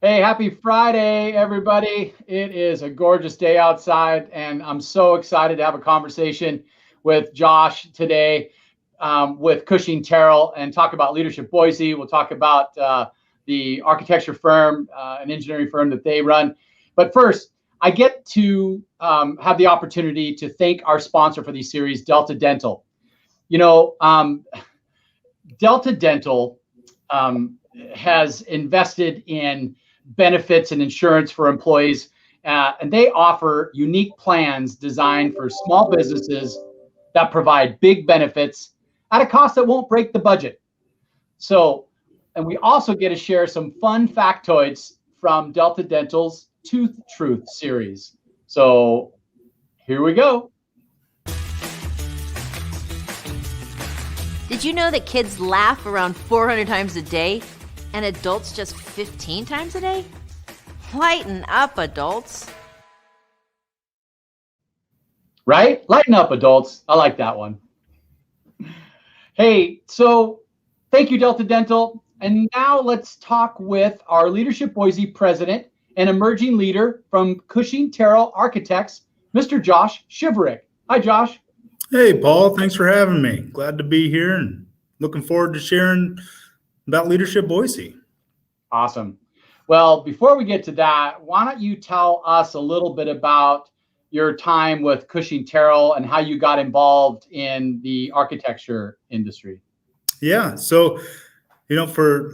Hey, happy Friday, everybody. It is a gorgeous day outside, and I'm so excited to have a conversation with Josh today with Cushing Terrell and talk about Leadership Boise. We'll talk about the architecture firm, an engineering firm that they run. But first, I get to have the opportunity to thank our sponsor for these series, Delta Dental. Delta Dental has invested in benefits and insurance for employees, and they offer unique plans designed for small businesses that provide big benefits at a cost that won't break the budget. And we also get to share some fun factoids from Delta Dental's Tooth Truth series. So here we go. Did you know that kids laugh around 400 times a day and adults just 15 times a day? Lighten up, adults. Right? Lighten up, adults. I like that one. Hey, so thank you, Delta Dental. And now let's talk with our Leadership Boise President and emerging leader from Cushing Terrell Architects, Mr. Josh Shiverick. Hi, Josh. Hey, Paul. Thanks for having me. Glad to be here and looking forward to sharing about Leadership Boise. Awesome. Well, before we get to that, why don't you tell us a little bit about your time with Cushing Terrell and how you got involved in the architecture industry? Yeah. So, for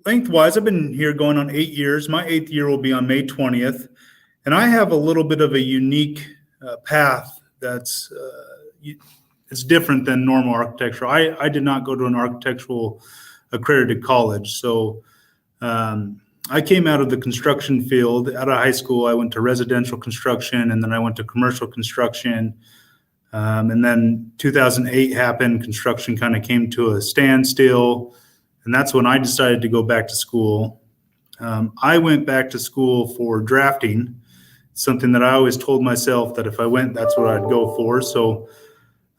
lengthwise, I've been here going on 8 years. My 8th year will be on May 20th. And I have a little bit of a unique path that's it's different than normal architecture. I did not go to an architectural accredited college. So I came out of the construction field. Out of high school, I went to residential construction, and then I went to commercial construction. And then 2008 happened. Construction kind of came to a standstill. And that's when I decided to go back to school. I went back to school for drafting, something that I always told myself that if I went, that's what I'd go for. So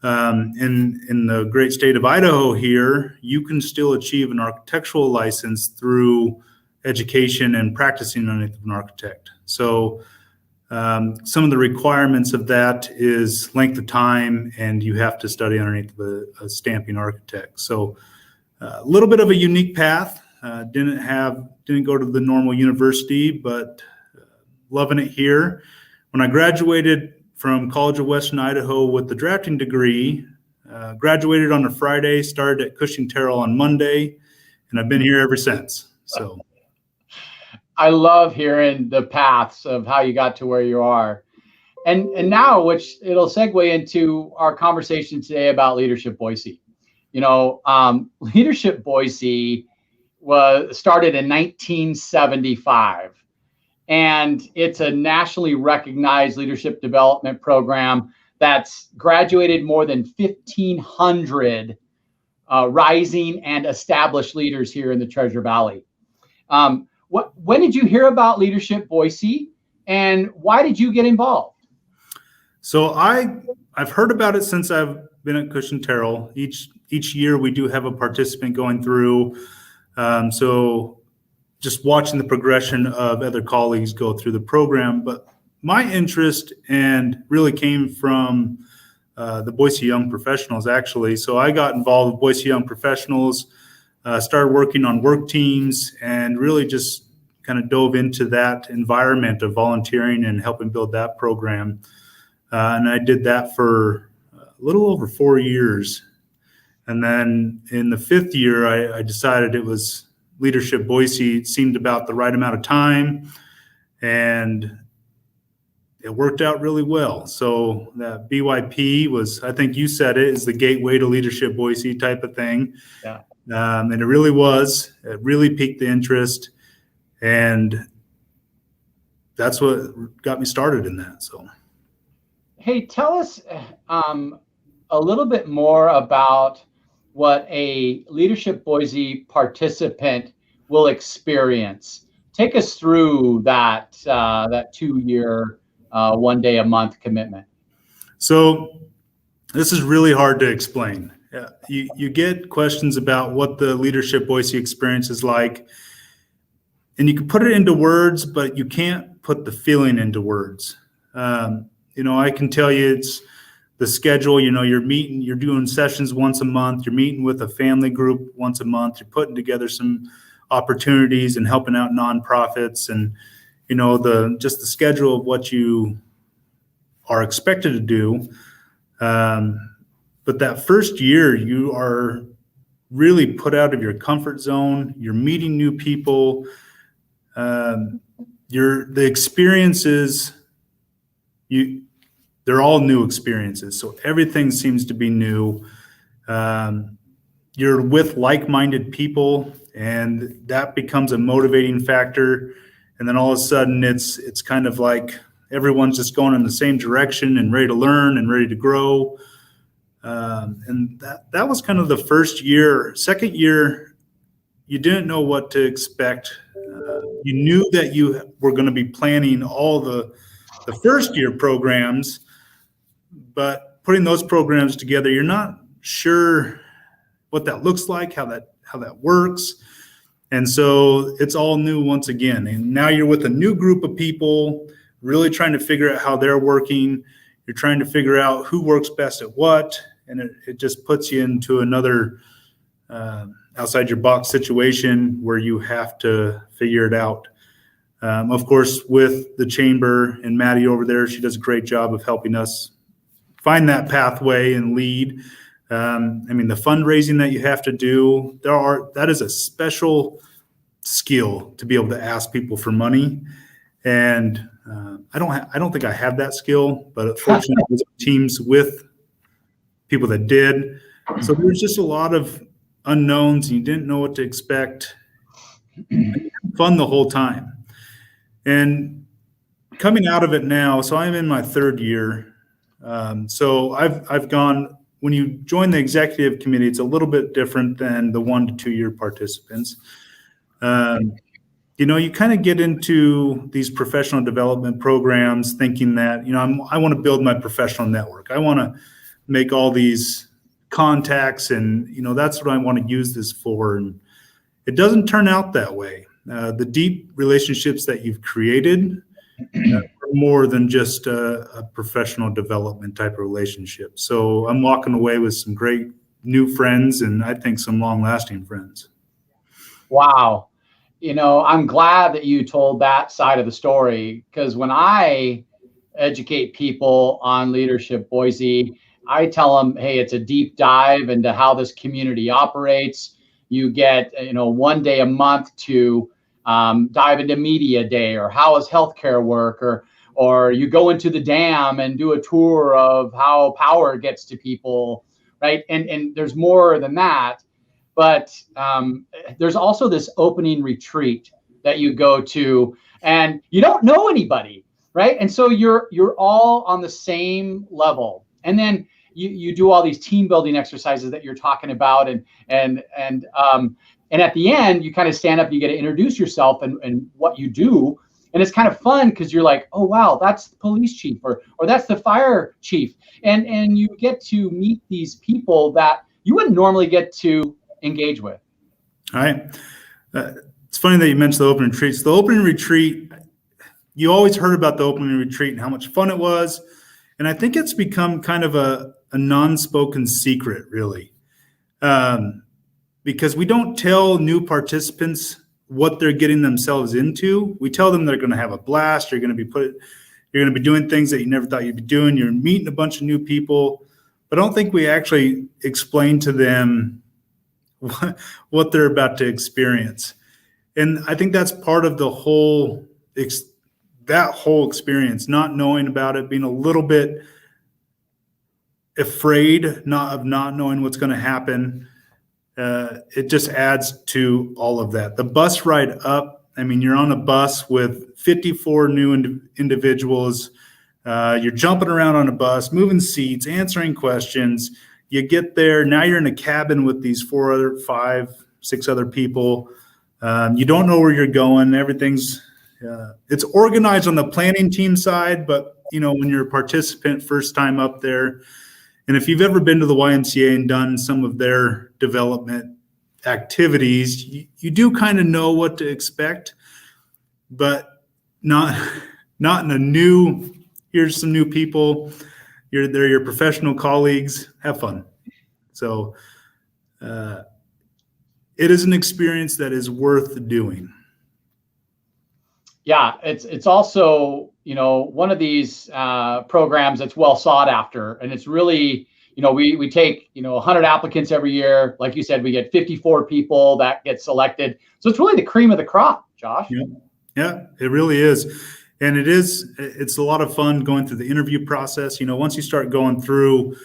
in the great state of Idaho here, you can still achieve an architectural license through education and practicing underneath an architect. So some of the requirements of that is length of time, and you have to study underneath a stamping architect. So a little bit of a unique path. Didn't go to the normal university, but loving it here. When I graduated from College of Western Idaho with the drafting degree, graduated on a Friday, started at Cushing Terrell on Monday, and I've been here ever since. So I love hearing the paths of how you got to where you are. And now, which it'll segue into our conversation today about Leadership Boise. Leadership Boise was started in 1975. And it's a nationally recognized leadership development program that's graduated more than 1,500 rising and established leaders here in the Treasure Valley. When did you hear about Leadership Boise, and why did you get involved? So I've heard about it since I've been at Cushing Terrell. Each year we do have a participant going through. So just watching the progression of other colleagues go through the program. But my interest and really came from the Boise Young Professionals, actually. So I got involved with Boise Young Professionals, started working on work teams, and really just kind of dove into that environment of volunteering and helping build that program. And I did that for a little over 4 years. And then in the 5th year, I decided it was Leadership Boise. It seemed about the right amount of time, and it worked out really well. So that BYP was, I think you said it, is the gateway to Leadership Boise type of thing. Yeah. And it really was. It really piqued the interest, and that's what got me started in that. So, hey, tell us a little bit more about what a Leadership Boise participant will experience. Take us through that 2-year, 1 day a month commitment. So this is really hard to explain. You get questions about what the Leadership Boise experience is like. and you can put it into words, but you can't put the feeling into words. I can tell you it's the schedule. You're doing sessions once a month. You're meeting with a family group once a month. You're putting together some opportunities and helping out nonprofits, and the schedule of what you are expected to do. But that first year, you are really put out of your comfort zone. You're meeting new people. The experiences, they're all new experiences. So everything seems to be new. You're with like-minded people, and that becomes a motivating factor. And then all of a sudden it's kind of like everyone's just going in the same direction and ready to learn and ready to grow. And that was kind of the first year. Second year, you didn't know what to expect. You knew that you were going to be planning all the first year programs, but putting those programs together, you're not sure what that looks like, how that works. And so it's all new once again. And now you're with a new group of people, really trying to figure out how they're working. You're trying to figure out who works best at what. And it just puts you into another outside your box situation where you have to figure it out. Of course, with the chamber and Maddie over there, she does a great job of helping us find that pathway and lead. The fundraising that you have to do, that is a special skill to be able to ask people for money. And I don't think I have that skill, but fortunately, I was on teams with people that did. So there was just a lot of unknowns, and you didn't know what to expect. Fun the whole time. And coming out of it now, so I'm in my third year. So I've gone, when you join the executive committee, it's a little bit different than the 1 to 2 year participants. You kind of get into these professional development programs thinking that, I want to build my professional network. I want to make all these contacts, and, that's what I want to use this for. And it doesn't turn out that way. The deep relationships that you've created are more than just a professional development type of relationship. So I'm walking away with some great new friends, and I think some long-lasting friends. Wow. I'm glad that you told that side of the story, because when I educate people on Leadership Boise, I tell them, hey, it's a deep dive into how this community operates. You get, 1 day a month to dive into media day, or how does healthcare work, or you go into the dam and do a tour of how power gets to people, right? And there's more than that. But there's also this opening retreat that you go to, and you don't know anybody, right? And so you're all on the same level. And then you do all these team building exercises that you're talking about, and at the end you kind of stand up, you get to introduce yourself and what you do, and it's kind of fun because you're like, oh wow, that's the police chief, or that's the fire chief, and you get to meet these people that you wouldn't normally get to engage with. All right. It's funny that you mentioned the opening retreats. The opening retreat, you always heard about the opening retreat and how much fun it was. And I think it's become kind of a non-spoken secret, really, because we don't tell new participants what they're getting themselves into. We tell them they're going to have a blast. You're going to be doing things that you never thought you'd be doing. You're meeting a bunch of new people, but I don't think we actually explain to them what they're about to experience. And I think that's part of the whole experience, not knowing about it, being a little bit afraid not knowing what's going to happen. It just adds to all of that. The bus ride up, you're on a bus with 54 new individuals. You're jumping around on a bus, moving seats, answering questions. You get there, now you're in a cabin with these 6 other people. You don't know where you're going. Everything's it's organized on the planning team side, but when you're a participant first time up there, and if you've ever been to the YMCA and done some of their development activities, you do kind of know what to expect. but not in a new, here's some new people, they're your professional colleagues, have fun. So it is an experience that is worth doing. Yeah, it's also, one of these programs that's well sought after, and it's really, we take 100 applicants every year. Like you said, we get 54 people that get selected, so it's really the cream of the crop, Josh. Yeah, it really is. And it's a lot of fun going through the interview process. Once you start going through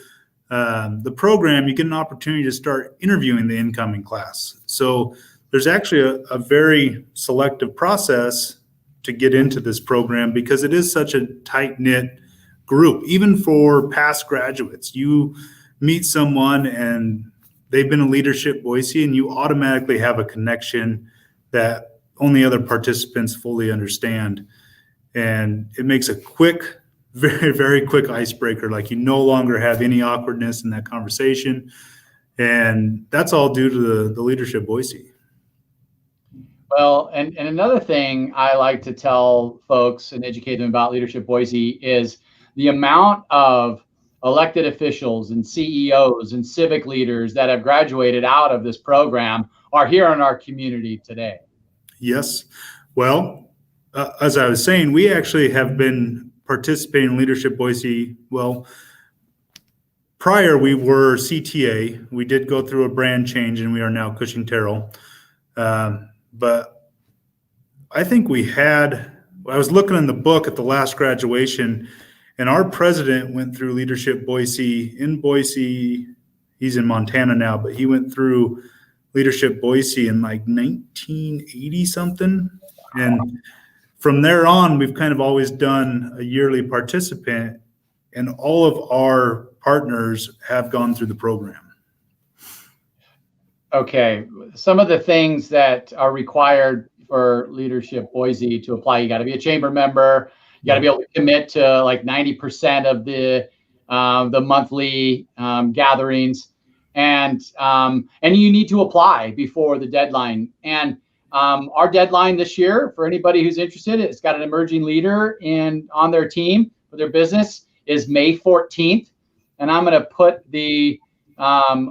the program, you get an opportunity to start interviewing the incoming class. So there's actually a very selective process to get into this program, because it is such a tight-knit group. Even for past graduates, you meet someone and they've been in Leadership Boise, and you automatically have a connection that only other participants fully understand. And it makes a quick, very, very quick icebreaker. Like, you no longer have any awkwardness in that conversation. And that's all due to the Leadership Boise. Well, and another thing I like to tell folks and educate them about Leadership Boise is the amount of elected officials and CEOs and civic leaders that have graduated out of this program are here in our community today. Yes. Well, as I was saying, we actually have been participating in Leadership Boise. Well, prior we were CTA. We did go through a brand change, and we are now Cushing Terrell. But I think I was looking in the book at the last graduation, and our president went through Leadership Boise in Boise. He's in Montana now, but he went through Leadership Boise in like 1980 something. And from there on, we've kind of always done a yearly participant, and all of our partners have gone through the program. Okay, some of the things that are required for Leadership Boise to apply: you got to be a chamber member, you got to be able to commit to like 90% of the monthly gatherings, and you need to apply before the deadline. And our deadline this year, for anybody who's interested, it's got an emerging leader on their team for their business, is May 14th, and I'm going to put the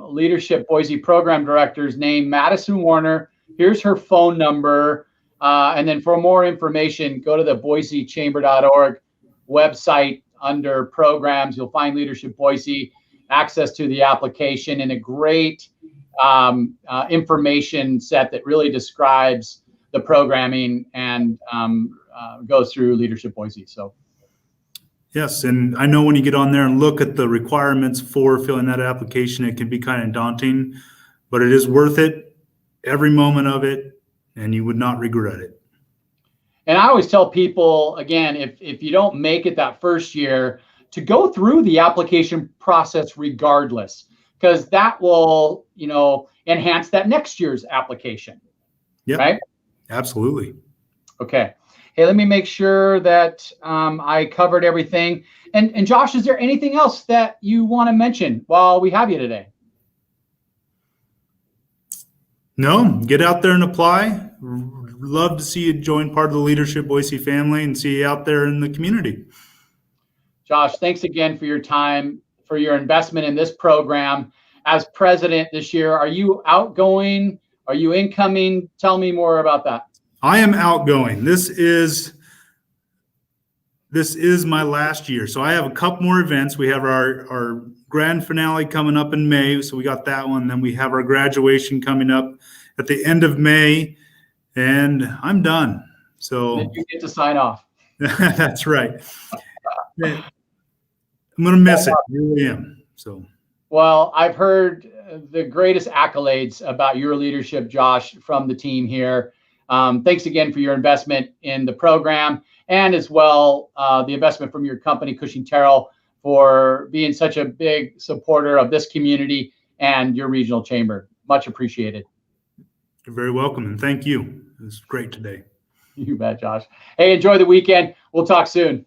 Leadership Boise program director's name, Madison Warner. Here's her phone number. And then for more information, go to the boisechamber.org website. Under programs, you'll find Leadership Boise, access to the application, and a great information set that really describes the programming and goes through Leadership Boise. So. Yes, and I know when you get on there and look at the requirements for filling that application, it can be kind of daunting, but it is worth it, every moment of it, and you would not regret it. And I always tell people, again, if you don't make it that first year, to go through the application process regardless, because that will, enhance that next year's application. Yeah, right? Absolutely. Okay. Hey, let me make sure that I covered everything. And Josh, is there anything else that you want to mention while we have you today? No, get out there and apply. Love to see you join part of the Leadership Boise family and see you out there in the community. Josh, thanks again for your time, for your investment in this program. As president this year, are you outgoing? Are you incoming? Tell me more about that. I am outgoing. This is my last year. So I have a couple more events. We have our grand finale coming up in May. So we got that one. Then we have our graduation coming up at the end of May, and I'm done. So then you get to sign off. That's right. I'm going to miss it. I really am. So. Well, I've heard the greatest accolades about your leadership, Josh, from the team here. Thanks again for your investment in the program, and as well the investment from your company, Cushing Terrell, for being such a big supporter of this community and your regional chamber. Much appreciated. You're very welcome, and thank you. It was great today. You bet, Josh. Hey, enjoy the weekend. We'll talk soon.